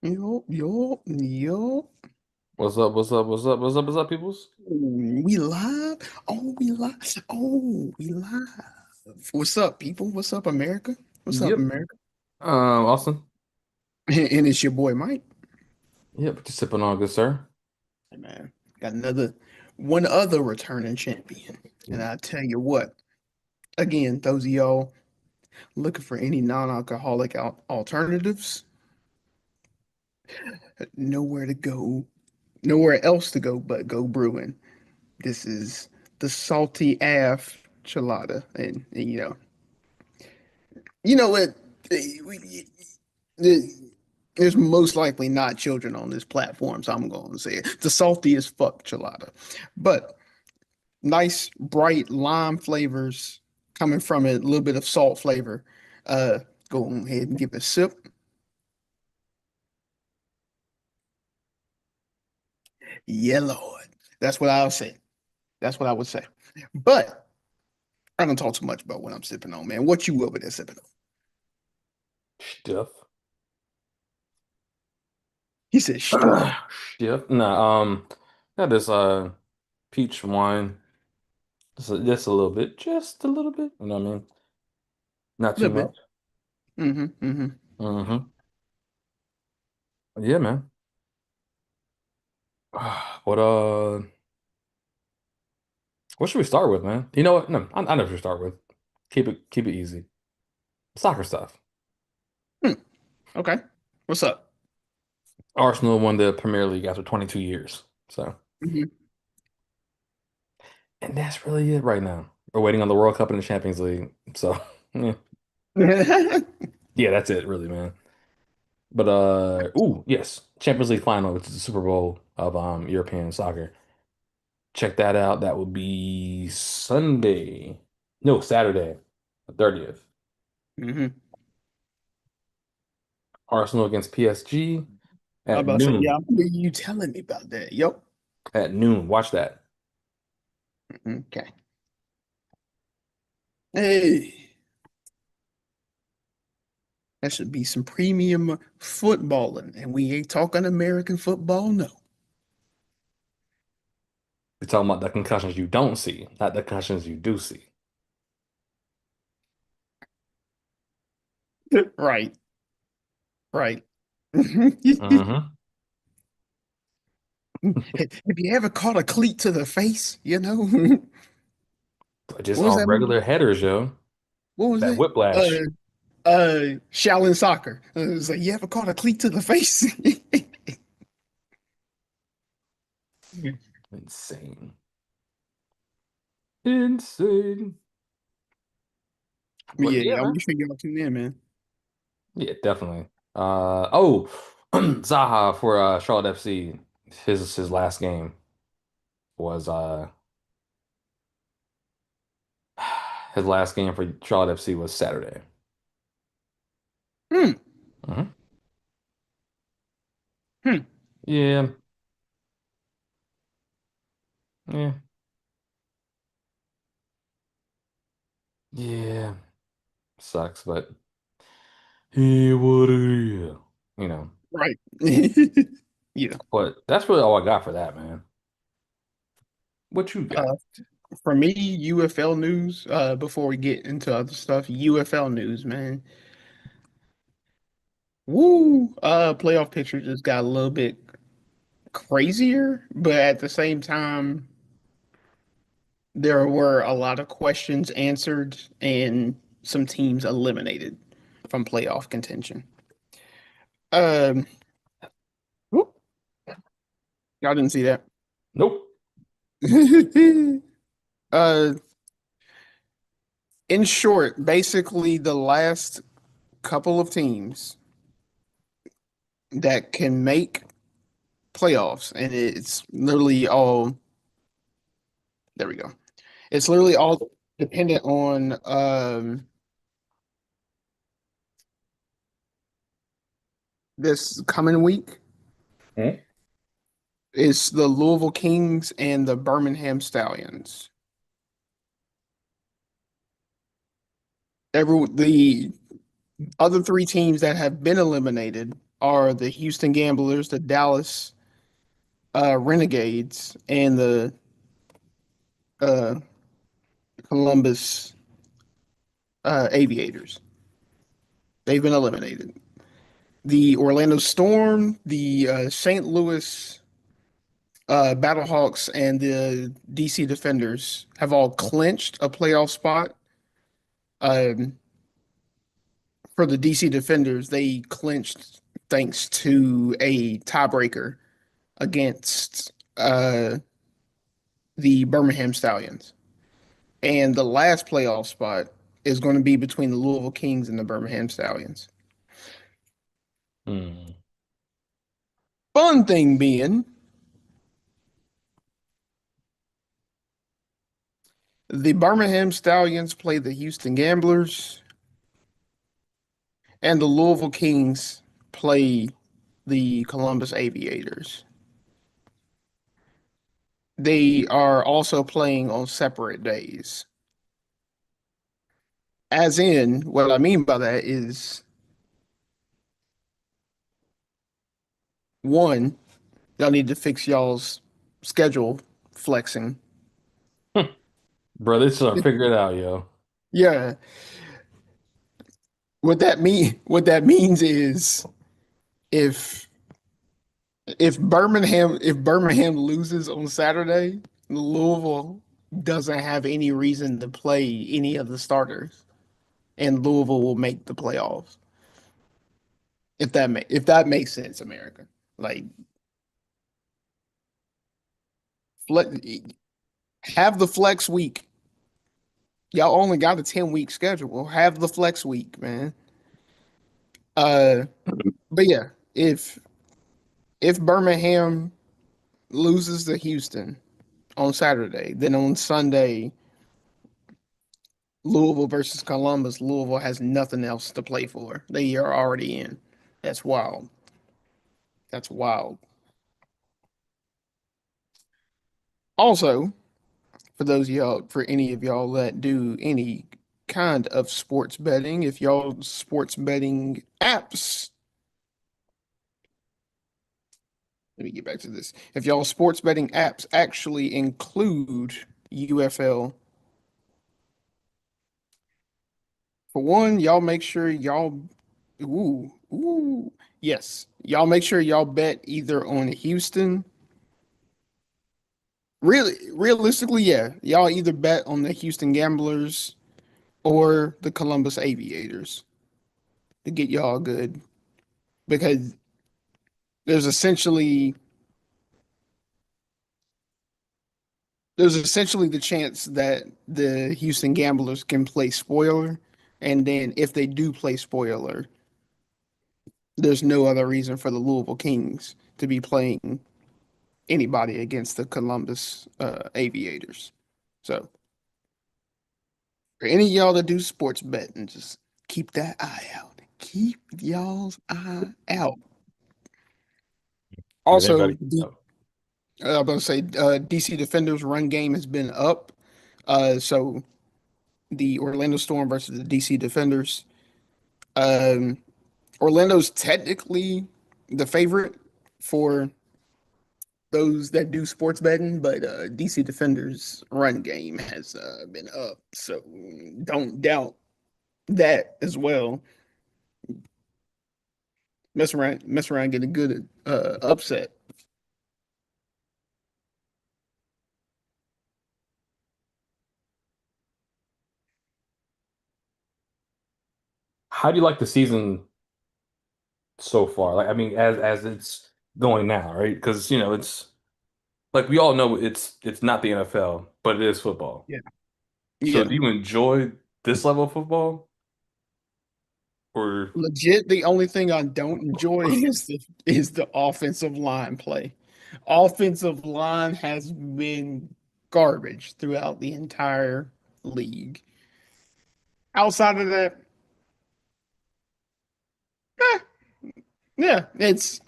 Yo, yo, yo. What's up? What's up? What's up? What's up? What's up, peoples? We live. Oh, we live. Oh, we live. What's up, people? What's up, America? What's up, Yep. America? Austin. And it's your boy Mike. Yep. Just sipping on good, sir. Hey, man, got one other returning champion. And I tell you what, again, those of y'all looking for any non-alcoholic alternatives, nowhere to go, nowhere else to go but go brewing. This is the salty AF Chelada, and you know what? There's most likely not children on this platform, so I'm going to say it. The salty as fuck Chelada, but nice bright lime flavors coming from it, a little bit of salt flavor. Uh, go ahead and give it a sip. Yeah, Lord. That's what I'll say. That's what I would say. But I don't talk too much about what I'm sipping on, man. What you over there sipping on? Stiff. He said stuff. Stiff. Nah. Got this peach wine. Just a little bit. Just a little bit. You know what I mean? Not A too little bit. much. Mm-hmm. Mm-hmm. Yeah, man. What should we start with, man? You know what? No, I know what to start with. Keep it easy. Soccer stuff. Hmm. Okay. What's up? Arsenal won the Premier League after 22 years. So, Mhm. and that's really it right now. We're waiting on the World Cup and the Champions League. So, yeah. Yeah, that's it, really, man. But ooh, yes, Champions League final, which is the Super Bowl of European soccer. Check that out. That will be Sunday. No, Saturday, the 30th. hmm Arsenal against PSG I was at about to say, yeah, noon. I remember you telling me about that. Yep. At noon. Watch that. Okay. Hey, that should be some premium footballing, and we ain't talking American football, no. We're talking about the concussions you don't see, not the concussions you do see. Right, right. Hmm. Have you ever caught a cleat to the face? But just What was on that movie? regular headers, yo. What was That it? whiplash. Shaolin Soccer. It was like, you ever caught a cleat to the face? Insane. Insane. But Yeah, yeah, y'all man. make sure y'all tune in, man. Yeah, definitely. Oh, Zaha for Charlotte FC. His last game was his last game for Charlotte FC was Saturday. Hmm, Hmm. hmm. Yeah, yeah, yeah. Sucks, but he would, you know. Right. Yeah. But that's really all I got for that, man. What you got? Uh, for me, UFL news, before we get into other stuff, UFL news, man. Woo! Playoff picture just got a little bit crazier, but at the same time, there were a lot of questions answered and some teams eliminated from playoff contention. Um, whoop, y'all didn't see that. Nope. uh, in short, basically the last couple of teams that can make playoffs, and it's literally all, there we go. It's literally all dependent on this coming week Hmm? is the Louisville Kings and the Birmingham Stallions. The other three teams that have been eliminated are the Houston Gamblers, the Dallas Renegades, and the uh, Columbus Aviators. They've been eliminated. The Orlando Storm, the St. Louis Battlehawks, and the DC Defenders have all clinched a playoff spot. Um, for the DC Defenders, they clinched thanks to a tiebreaker against the Birmingham Stallions. And the last playoff spot is going to be between the Louisville Kings and the Birmingham Stallions. Hmm. Fun thing being, the Birmingham Stallions play the Houston Gamblers, and the Louisville Kings play the Columbus Aviators. They are also playing on separate days. As in, what I mean by that is one, y'all need to fix y'all's schedule flexing. Bro, this is figure it out, yo. Yeah, what that means is if if Birmingham loses on Saturday, Louisville doesn't have any reason to play any of the starters, and Louisville will make the playoffs. If that makes sense, America. Like flex, have the flex week. Y'all only got a 10-week schedule. Have the flex week, man. Uh, but yeah, if Birmingham loses to Houston on Saturday, then on Sunday, Louisville versus Columbus, Louisville has nothing else to play for. They are already in. That's wild. That's wild. Also, for those of y'all, for any of y'all that do any kind of sports betting, if y'all sports betting apps, let me get back to this. If y'all sports betting apps actually include UFL, for one, y'all make sure y'all, yes, y'all make sure y'all bet either on Houston. Really, realistically, yeah, y'all either bet on the Houston Gamblers or the Columbus Aviators to get y'all good because there's essentially there's essentially the chance that the Houston Gamblers can play spoiler, and then if they do play spoiler, there's no other reason for the Louisville Kings to be playing anybody against the Columbus Aviators. So for any of y'all that do sports betting, just keep that eye out. Keep y'all's eye out. Yeah, they better. Also, I'm about to say DC Defenders run game has been up. So the Orlando Storm versus the DC Defenders. Um, Orlando's technically the favorite for those that do sports betting, but DC Defenders run game has been up. So don't doubt that as well. Mess around, get a good upset. How do you like the season so far? Like, I mean, as it's going now, right? Because it's like we all know it's not the NFL, but it is football. Yeah. So, Yeah. do you enjoy this level of football, or Legit, the only thing I don't enjoy is the offensive line play. Offensive line has been garbage throughout the entire league. Outside of that, eh, yeah, it's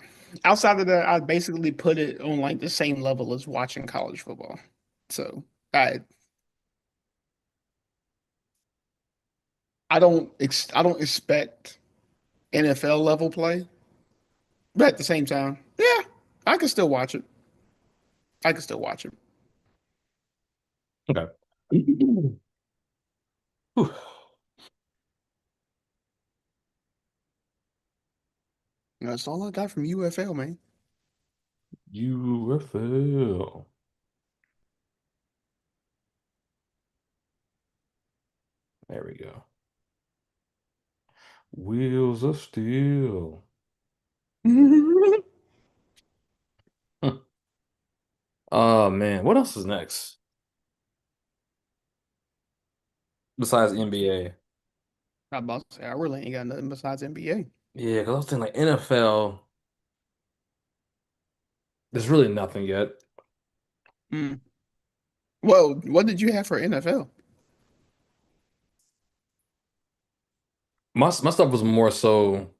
outside of that, I basically put it on like the same level as watching college football. So I I don't expect NFL level play, But at the same time, yeah, I can still watch it. I can still watch it. Okay. Whew. That's all I got from UFL, man. UFL. There we go. Wheels of Steel. Huh. Oh man, what else is next besides NBA? I about to say I really ain't got nothing besides NBA. Yeah, because I was thinking like NFL. There's really nothing yet. Mm. Well, what did you have for NFL? My stuff was more so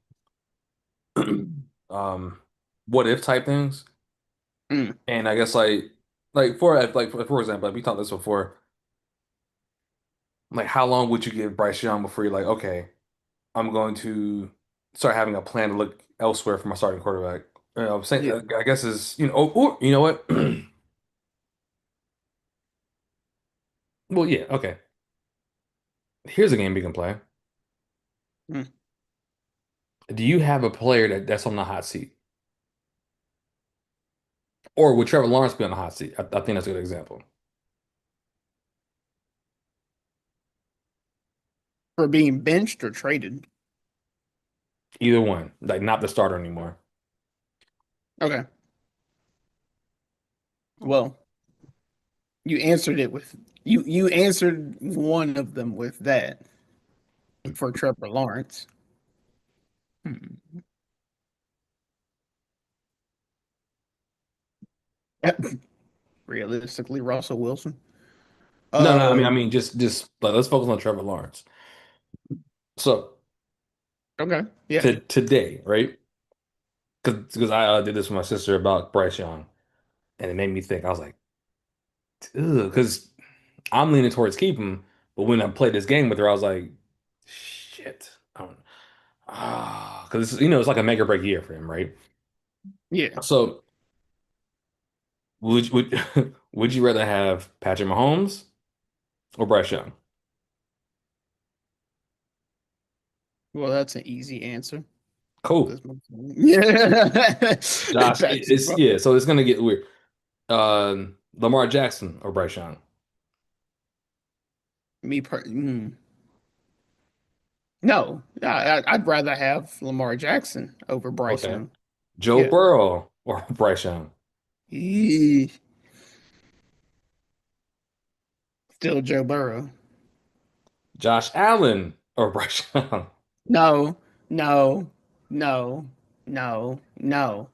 um what if type things. Mm. And I guess for example, like we talked this before, like how long would you give Bryce Young before you're like, okay, I'm going to start having a plan to look elsewhere for my starting quarterback. Yeah. I guess is or you know what? Well, yeah, okay. Here's a game we can play. Mm. Do you have a player that's on the hot seat? Or would Trevor Lawrence be on the hot seat? I think that's a good example. For being benched or traded. Either one, like not the starter anymore. Okay. Well, you answered it with you answered one of them with that for Trevor Lawrence. Hmm. Realistically, Russell Wilson. No, no, I Um, mean, just like, let's focus on Trevor Lawrence. So okay. Yeah. today, right? Because I did this with my sister about Bryce Young, and it made me think. I was like, because I'm leaning towards keep him, but when I played this game with her, I was like, shit, I don't, because it's like a make or break year for him, right? Yeah. So would would you rather have Patrick Mahomes or Bryce Young? Well, that's an easy answer. Cool. That's my yeah. Josh, That's it's yeah, so it's gonna get weird. Lamar Jackson or Bryce Young? me. No, I'd rather have Lamar Jackson over Bryce Okay. Young. Joe Yeah. Burrow or Bryce Young? Eee. Still Joe Burrow. Josh Allen or Bryce Young? No, no, no, no, no,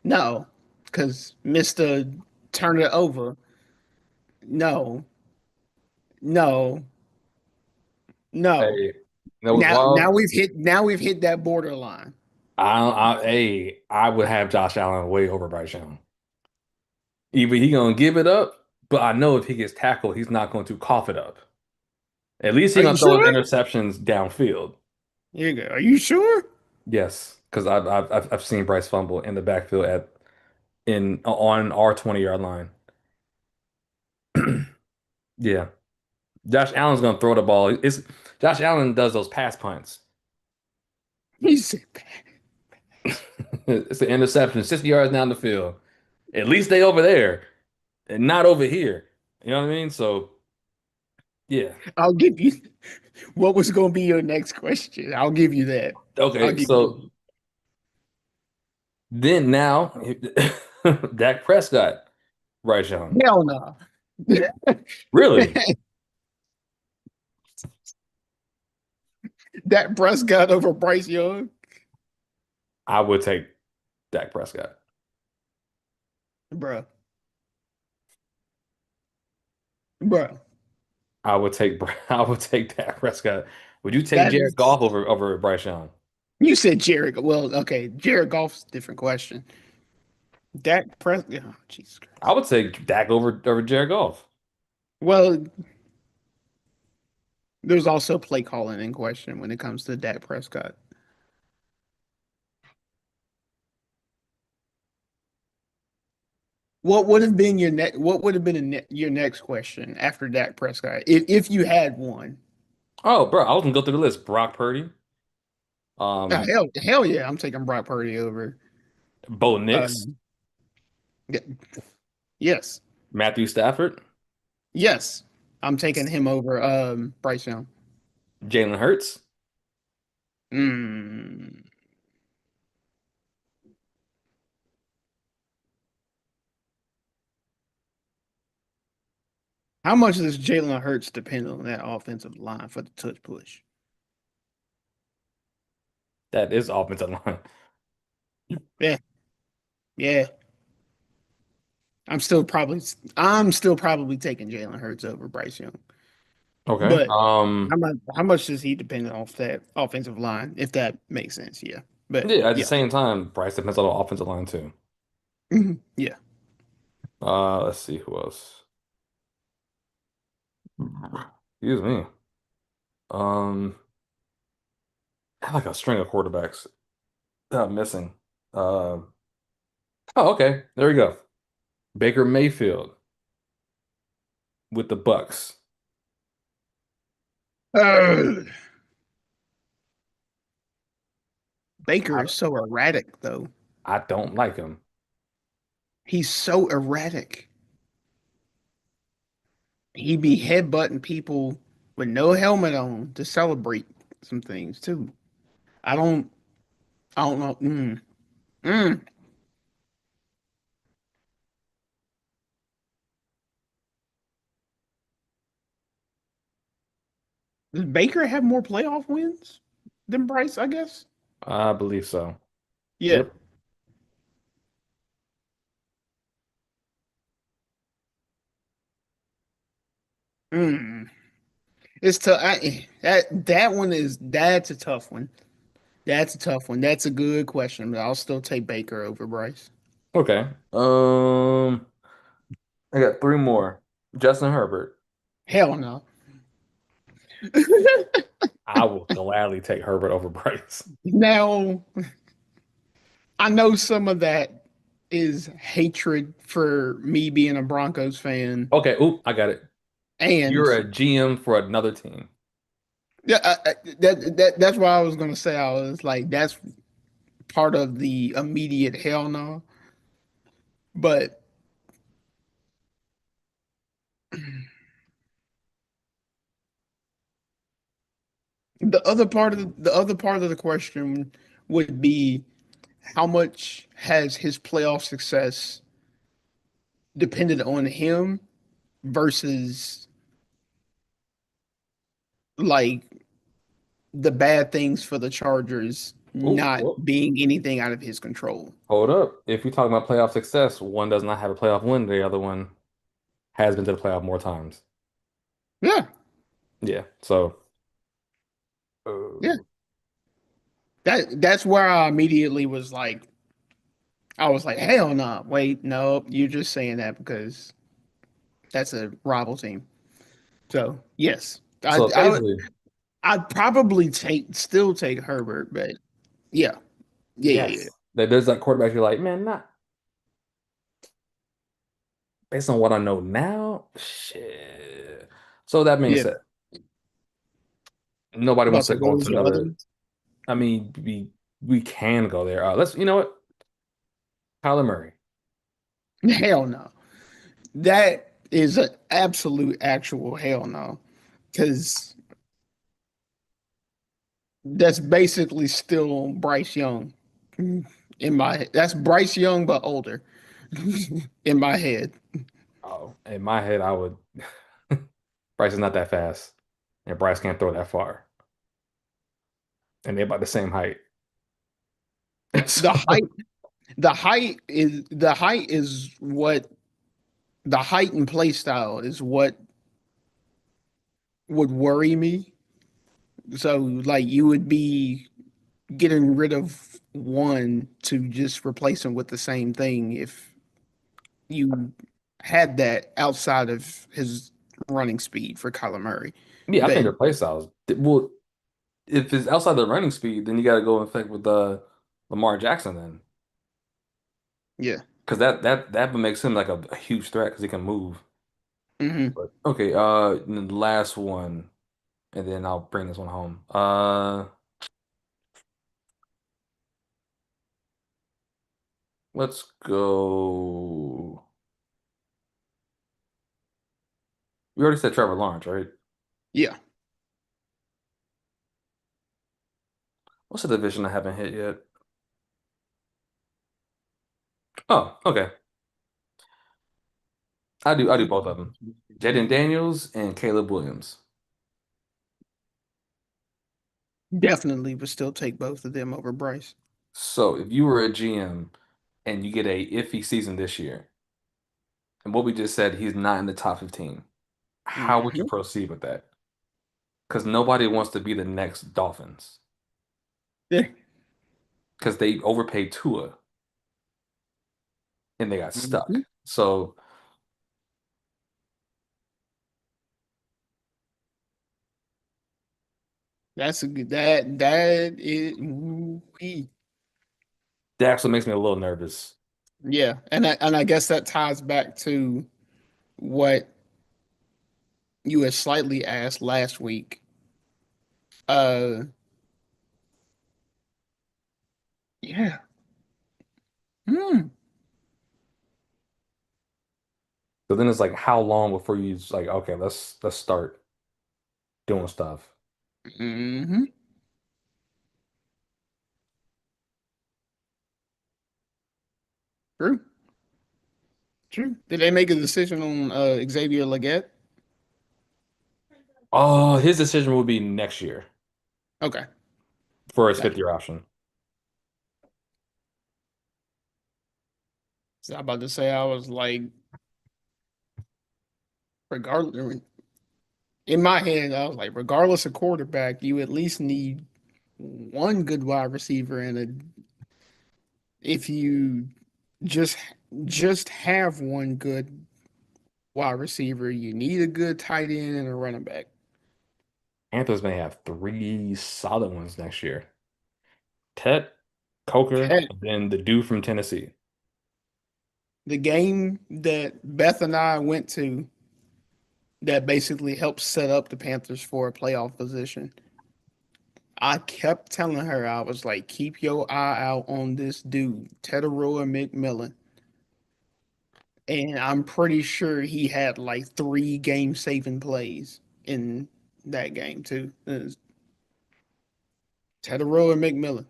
no. Because Mr. Turn it over. No, no, no. Hey, that was Now wild. we've hit that borderline. I would have Josh Allen way over Bryce Young. Either he gonna give it up, but I know if he gets tackled, he's not going to cough it up. At least he Are you gonna throw his sure? interceptions downfield. Here you go. Are you sure? Yes, because I've seen Bryce fumble in the backfield at in on our 20-yard line. Yeah, Josh Allen's gonna throw the ball. It's Josh Allen does those pass punts. He said, It's an interception, 60 yards down the field. At least they over there and not over here. You know what I mean? So yeah. I'll give you what was going to be your next question. I'll give you that. I'll Okay, give you so then now Dak Prescott, Bryce Young. hell no. Really? That Prescott over Bryce Young, I would take Dak Prescott. bro, bro. I would take I would take Dak Prescott. Would you take That Jared is Goff over Bryce Young? you said Jared. Well, okay, Jared Goff's a different question. Dak Prescott. Oh, Jesus I Christ. would take Dak over Jared Goff. Well, there's also play calling in question when it comes to Dak Prescott. What would have been your next? What would have been your next question after Dak Prescott, if you had one? Oh, bro, I was gonna go through the list. Brock Purdy, um, Hell yeah, I'm taking Brock Purdy over. Bo Nix, Um, yeah, yes, Matthew Stafford, yes, I'm taking him over. Bryce Young. Jalen Hurts. Mm. How much does Jalen Hurts depend on that offensive line for the touch push? That is offensive line. Yeah, yeah. I'm still probably taking Jalen Hurts over Bryce Young. Okay. But how much does he depend off that offensive line, if that makes sense? Yeah. But Yeah, at the yeah. same time, Bryce depends on the offensive line too. Yeah. Let's see who else. Excuse me. Um, I have like a string of quarterbacks that I'm missing. Uh, oh, okay. There we go. Baker Mayfield with the Bucks. Uh, Baker I, is so erratic though. I don't like him. He's so erratic. He be headbutting people with no helmet on to celebrate some things too. I don't I don't know. Mm. Does Baker have more playoff wins than Bryce, I guess? I believe so. Yeah. Yep. Mm. It's tough. That's a tough one. That's a tough one. That's a good question, but I'll still take Baker over Bryce. Okay. I got three more. Justin Herbert. Hell no. I will gladly take Herbert over Bryce. Now, I know some of that is hatred for me being a Broncos fan, Okay. Oop, I got it. You're and a GM for another team. yeah, that's what I was gonna say. I was like, that's part of the immediate hell no. But the other part of the question would be how much has his playoff success depended on him versus like the bad things for the Chargers Oop, not whoop. being anything out of his control. Hold up. If we talk about playoff success, one does not have a playoff win. The other one has been to the playoff more times. Yeah, Yeah. So, yeah. uh, That's where I immediately was like, hell no. Wait, no, you're just saying that because that's a rival team. So yes. I so I would basically, I'd probably still take Herbert, but yeah. Yeah, yeah, yeah. yes. There's that quarterback you're like, man, not based on what I know now. Shit. So that being Yeah. said, nobody wants But so to go what into was your other another. one? I mean, we can go there. You know what? Kyler Murray. Hell no. That is an absolute actual hell no. Because that's basically still Bryce Young in my head. That's Bryce Young, but older in my head. Oh, in my head, I would. Bryce is not that fast, and Bryce can't throw that far, and they're about the same height. The So, height, the height and play style is what would worry me. So like you would be getting rid of one to just replace him with the same thing if you had that outside of his running speed for Kyler Murray. yeah, I think But their play styles. Well, if it's outside the running speed, then you got to go in effect with Lamar Jackson. Then yeah. Because that makes him like a huge threat because he can move. Hmm. But okay, and the last one, and then I'll bring this one home. Let's go. We already said Trevor Lawrence, right? Yeah, What's the division I haven't hit yet? Oh, okay. I do both of them. Jaden Daniels and Caleb Williams. definitely would still take both of them over Bryce. So if you were a GM and you get a iffy season this year, and what we just said, he's not in the top 15, how would you Hmm. proceed with that? Because nobody wants to be the next Dolphins Yeah. because they overpaid Tua and they got Hmm. stuck. So That's a good that is ooh-wee. that's what makes me a little nervous. Yeah, and I guess that ties back to what you had slightly asked last week. Uh, yeah. Hmm. So then it's like, how long before you just like, okay, let's start doing stuff. Hmm. True. True. Did they make a decision on Xavier Leggett? Oh, his decision will be next year Okay. for his fifth Gotcha. year option. So I was about to say I was like, regardless in my head, I was like, regardless of quarterback, you at least need one good wide receiver and if you just just have one good wide receiver, you need a good tight end and a running back. Panthers may have three solid ones next year. Tet, Coker, Heck, and then the dude from Tennessee. the game that Beth and I went to that basically helped set up the Panthers for a playoff position. I kept telling her, I was like, keep your eye out on this dude, Tetaroa McMillan. And I'm pretty sure he had like three game saving plays in that game too. It was Tetaroa McMillan.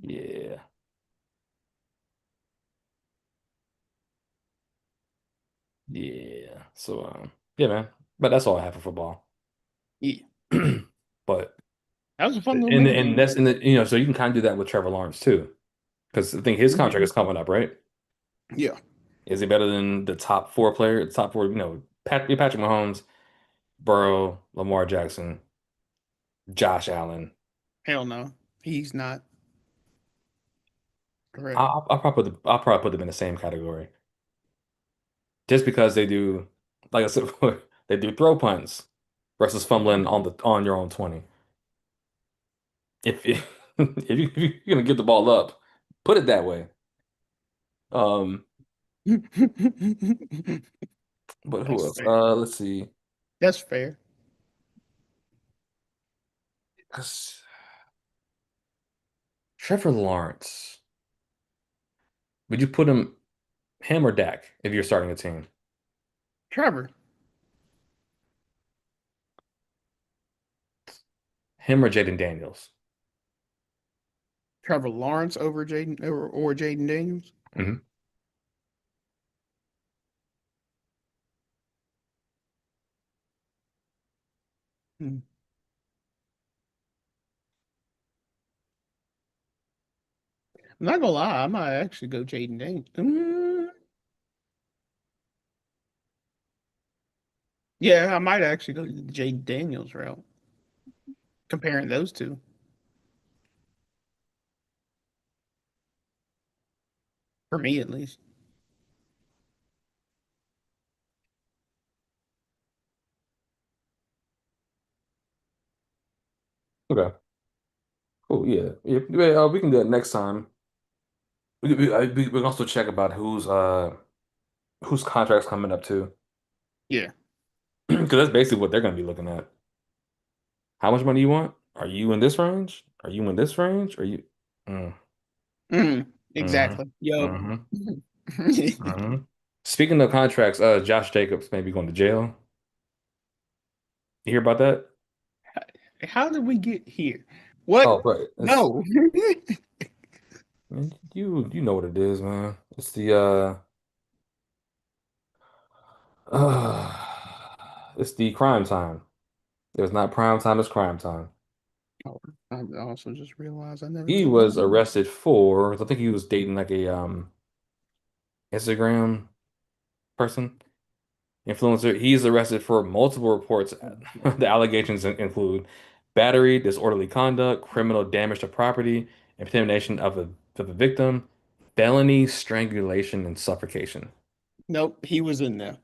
Yeah. Yeah. So yeah, man. But that's all I have for football. Yeah, But that was a fun little and mini and game. that's in the so you can kind of do that with Trevor Lawrence too. Because I think his contract Mhm. is coming up, right? Yeah, Is he better than the top four player, top four, Patrick Mahomes, Burrow, Lamar Jackson, Josh Allen. hell no, he's not correct. I'll probably put them in the same category. Just because they do, like I said, they do throw punts versus fumbling Mhm. on your own 20. If you're gonna give the ball up, put it that way. Um, but who That's else? fair. Let's see. That's fair. 'Cause Trevor Lawrence, would you put him or Dak if you're starting a team? Trevor, Him or Jaden Daniels? Trevor Lawrence over Jaden or Jaden Daniels. Hmm. Hmm. I'm not gonna lie, I might actually go Jaden Daniels. Yeah, I might actually go the Jaden Daniels route. Comparing those two, for me at least. yeah, yeah, yeah, we can do it next time. We can also check about whose contract's coming up too, Yeah. because that's basically what they're gonna be looking at. How much money you want? Are you in this range? Are you in this range? Are you? Mm, mm, Exactly. Yup. mm, mm. Speaking of contracts, Josh Jacobs may be going to jail. You hear about that? How did we get here? What? Oh, right. It's No. man, you know what it is, man. It's the it's the crime time. There's not prime time, it's crime time. Oh, I also just realized I never He told was you. arrested for, I think he was dating like a Instagram person, influencer. He's arrested for multiple reports. The allegations include battery, disorderly conduct, criminal damage to property, intimidation of a victim, felony strangulation, and suffocation. Nope, he was in there.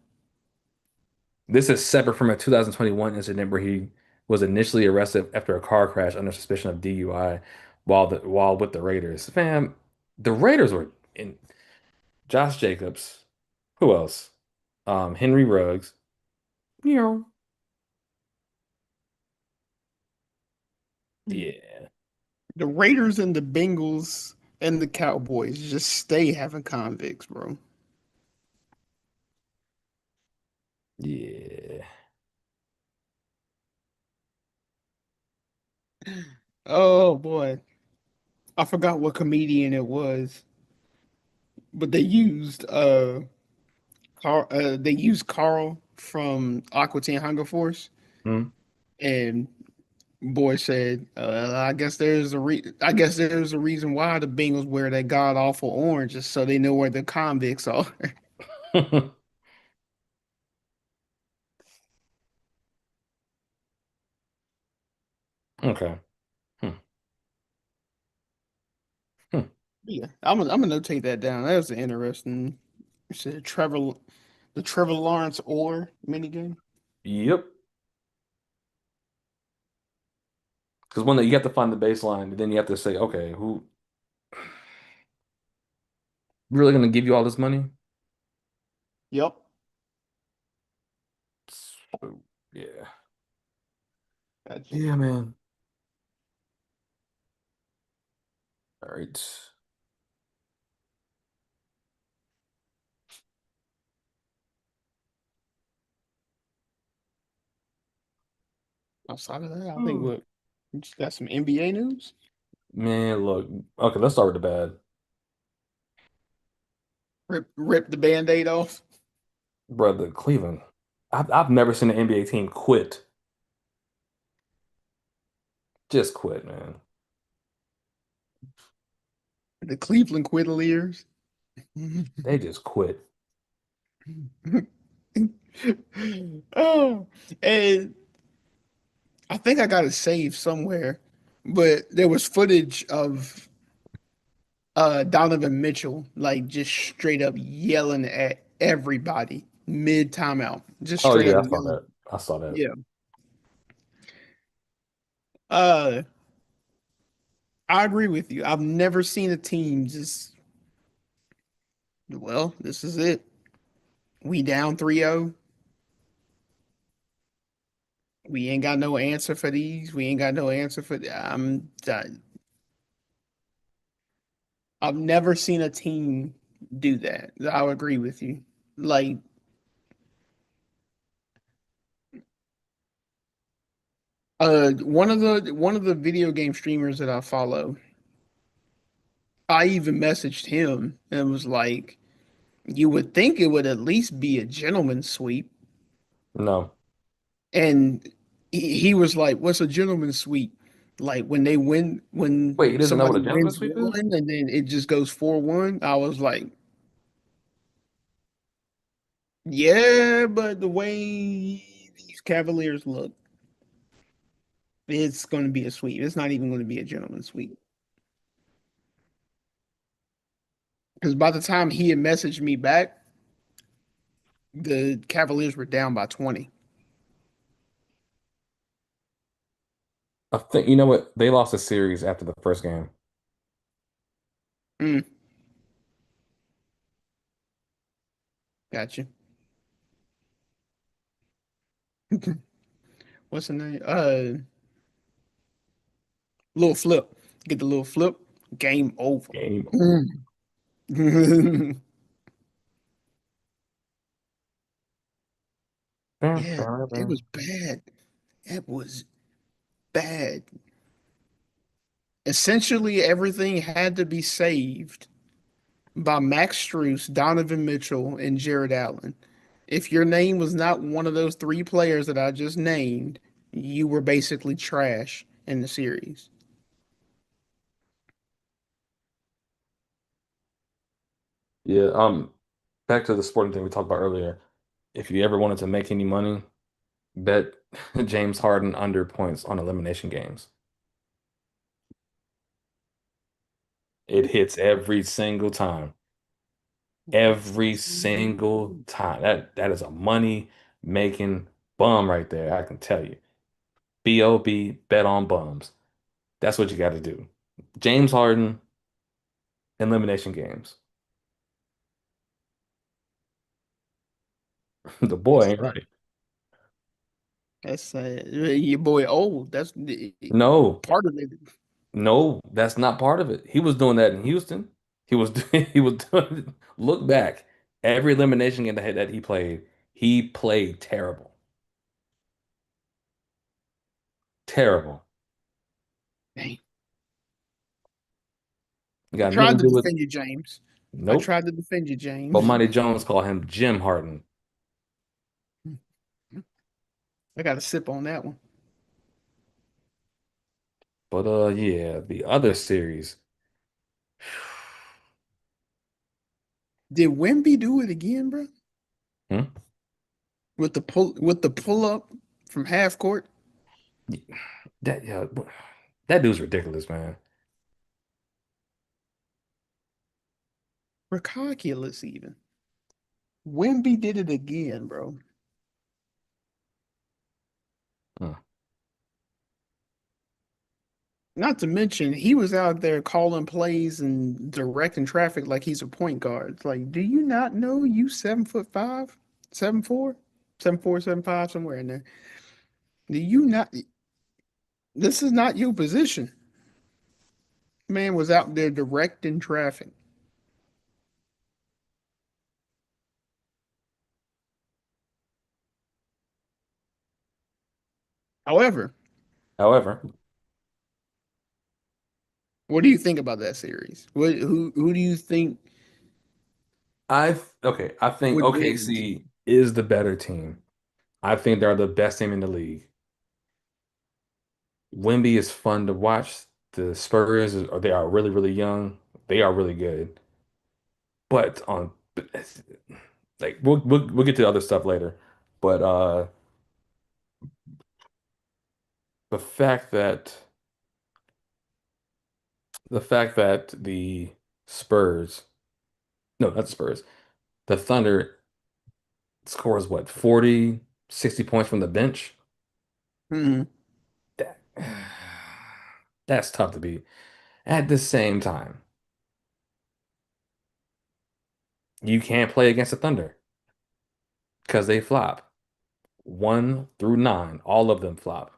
This is separate from a 2021 incident where he was initially arrested after a car crash under suspicion of DUI while with the Raiders. Fam, the Raiders were in Josh Jacobs. Who else? Henry Ruggs. Yeah. Yeah. The Raiders and the Bengals and the Cowboys just stay having convicts, bro. Yeah. Oh boy. I forgot what comedian it was, but they used Carl from Aqua Teen Hunger Force, Hmm. and boy said, I guess there's a reason why the Bengals wear that god awful orange, just so they know where the convicts are." Okay. Hmm. Hmm. Yeah, I'm gonna notate that down. That was an interesting. You said the Trevor Lawrence or minigame. Yep. Because when you have to find the baseline, and then you have to say, okay, who really gonna give you all this money? Yep. So, yeah. Gotcha. Yeah, man. All right. Outside of that, I think we just got some NBA news. Man, look. Okay, let's start with the bad. Rip the band-aid off. Brother, Cleveland. I've never seen an NBA team quit. Just quit, man. The Cleveland Quitaliers. They just quit. Oh, and I think I got it saved somewhere, but there was footage of Donovan Mitchell like just straight up yelling at everybody mid timeout, just Oh straight up yeah, I saw yelling. that. I saw that. Yeah. Uh, I agree with you. I've never seen a team just, well, this is it. We down 3-0. We ain't got no answer for these. We ain't got no answer for I'm done. I've never seen a team do that. I'll agree with you. Like one of the video game streamers that I follow, I even messaged him and was like, you would think it would at least be a gentleman's sweep. No. And he was like, what's a gentleman's sweep? Like when they win, when Wait, he doesn't know what somebody a gentleman wins sweep is? one and then it just goes 4-1. I was like, yeah, but the way these Cavaliers look, it's going to be a sweep. It's not even going to be a gentleman's sweep. Because by the time he had messaged me back, the Cavaliers were down by 20. I think you know what? They lost a series after the first game. Mm, gotcha. What's the name? Little flip. Get the little flip. Game over. Game. Mm. Bam, Yeah, bam, it was bam. bad. It was bad. Essentially, everything had to be saved by Max Strus, Donovan Mitchell, and Jared Allen. If your name was not one of those three players that I just named, you were basically trash in the series. Yeah. Back to the sporting thing we talked about earlier. If you ever wanted to make any money, bet James Harden under points on elimination games. It hits every single time. Every single time. That is a money making bum right there, I can tell you. B.O.B. bet on bums. That's what you got to do. James Harden, elimination games. The boy That's ain't right. your boy old. That's No, part of it. no, that's not part of it. He was doing that in Houston. He was he was doing look back. Every elimination game that he played terrible. Terrible. Dang. It I got nothing tried to to do with defend you, James. I nope. tried to defend you, But James. Monty Jones called him Jim Harden. I got to sip on that one. But yeah, the other series. Did Wemby do it again, bro? Hmm? With the pull up from half court? That yeah, that dude's ridiculous, man. Ridiculous even. Wemby did it again, bro. Hmm. Not to mention, he was out there calling plays and directing traffic like he's a point guard. It's like, do you not know you 7'5", 7'4", 7'4", 7'5", somewhere in there? Do you not? This is not your position. Man was out there directing traffic. However, However, what do you think about that series? Who do you think I think would win? OKC is the better team. I think they're the best team in the league. Wemby is fun to watch. The Spurs they are really, really young. They are really good. But on like we'll get to other stuff later. But the fact that the Spurs, no, not the Spurs, the Thunder scores what, 40, 60 points from the bench? Hmm. That, that's tough to beat. At the same time, you can't play against the Thunder because they flop. 1 through 9, all of them flop.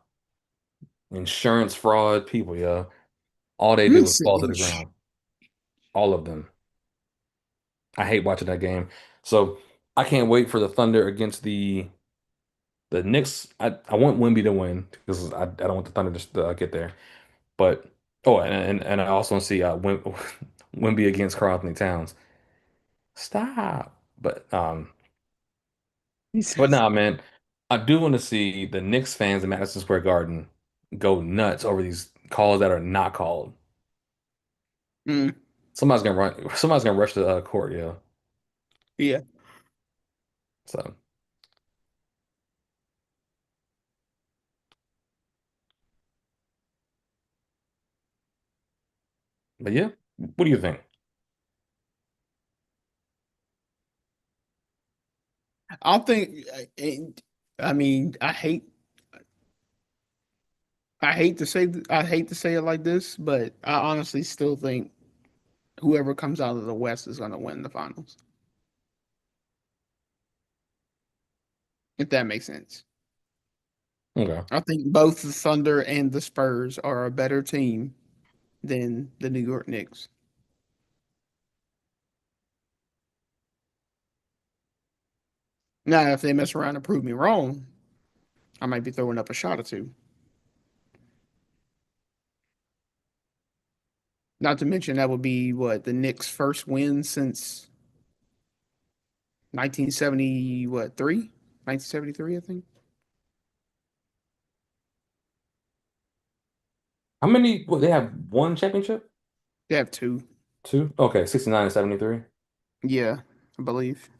Insurance fraud people, yo. All they You do is said fall to the ground. All of them. I hate watching that game. So I can't wait for the Thunder against the Knicks. I want Wemby to win because I don't want the Thunder to get there. But oh, and I also see Wemby against Karl Anthony Towns. Stop. he But says, nah, man, I do want to see the Knicks fans in Madison Square Garden go nuts over these calls that are not called. mm, Somebody's gonna run. Somebody's gonna rush the court, yeah. yeah. So, but yeah, what do you think? I think, I mean, I hate I hate to say it like this, but I honestly still think whoever comes out of the West is going to win the finals. If that makes sense. Okay. I think both the Thunder and the Spurs are a better team than the New York Knicks. Now, if they mess around and prove me wrong, I might be throwing up a shot or two. Not to mention that would be what the Knicks' first win since 1970, what, 1973, I think. How many? What, they have one championship? They have two. Two? Okay, 69 and 73. Yeah, I believe.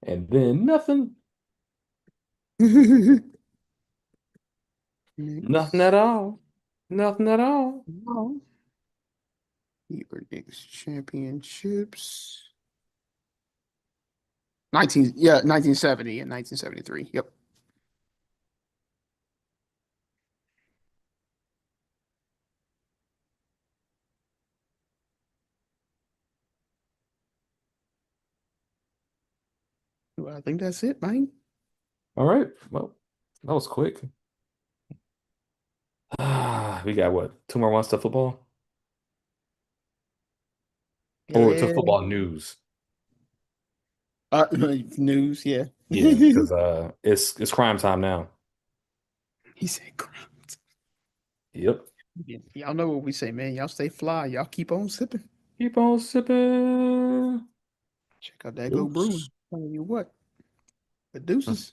And then nothing. Nothing Knicks. at all. Nothing at all. No. New York Knicks championships. 1970 and 1973. Yep. Well, I think that's it, man. All right. Well, that was quick. We got what? Two more months to football? Or to Yeah. football news. News, yeah. Yeah, He because it's crime time now. said crowd. Yep. Y'all know what we say, man. Y'all stay fly. Y'all keep on sipping. Keep on sipping. Check out that go Deuce. brewing. Telling you what. The deuces.